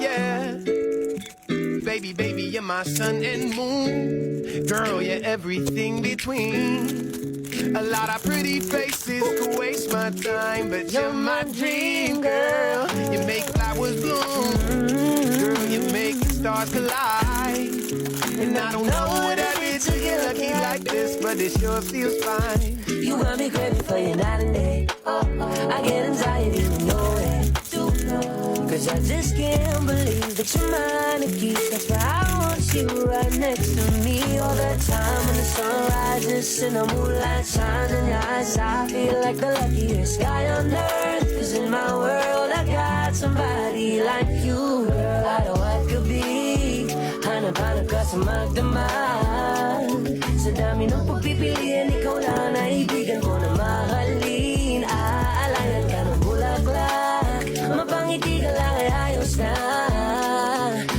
yeah. Baby, baby, you're my sun and moon. Girl, you're everything between. A lot of pretty faces could waste my time, but you're my dream, girl. You make flowers bloom. Girl, you make stars collide. And I don't know what I did to get lucky like this, but it sure feels fine. You got me craving for you night and day. I get anxiety when you're away. Cause I just can't believe that you're mine to keep. That's why I want you right next to me all the time. When the sun rises and the moonlight shines in your eyes, I feel like the luckiest guy on earth. Cause in my world I got somebody like you. Girl, I know I could be hanap-hanap ka sa magdamag. Sa dami ng pagpipilian, ikaw lang naibigan ko na mahalin. Aalayan ka ng bulaklak, mapangiti ka lang ay ayos na.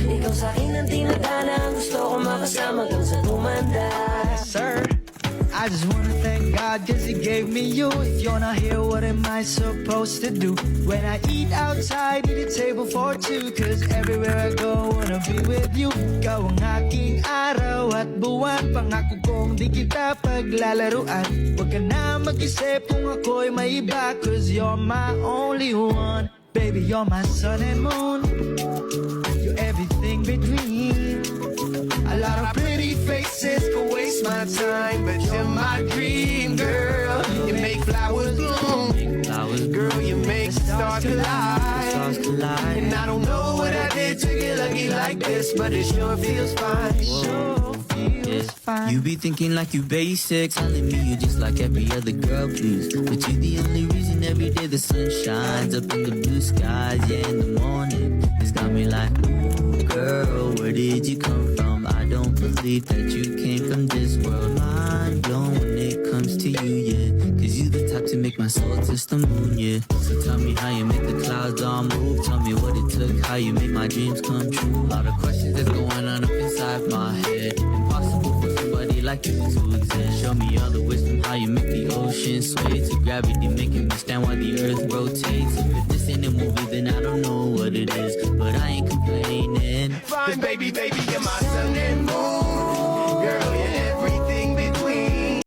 Ikaw sa'kin ang tinadhana, gusto ko makasama kang sa tumanda. Sir, I just wanna thank God cause he gave me you. If you're not here, what am I supposed to do? When I eat outside, eat a table for two. Cause everywhere I go, wanna be with you. Ikaw ang aking araw at buwan. Pangako kong di kita paglalaruan. Huwag ka na mag-isip kung ako'y may iba. Cause you're my only one. Baby, you're my sun and moon. You're everything between. A lot of pretty faces could waste my time, but you're my dream, girl. You make flowers bloom. Girl, you make stars collide. And I don't know what I did to get lucky like this, but it sure feels fine. You be thinking like you basic, telling me you just like every other girl, please. But you the only reason every day the sun shines up in the blue skies, yeah, in the morning. It's got me like, ooh, girl, where did you come from? I don't believe that you came from this world. Mind blown when it comes to you, yeah. Cause you the type to make my soul touch the moon, yeah. So tell me how you make the clouds all move. Tell me what it took, how you make my dreams come true. A lot of questions that's going on up inside my head. Impossible for somebody like you to exist. Show me all the wisdom, how you make the ocean sway to gravity, making me stand while the earth rotates. If this ain't a movie, then I don't know what it is, but I ain't complaining. Fine, baby, baby,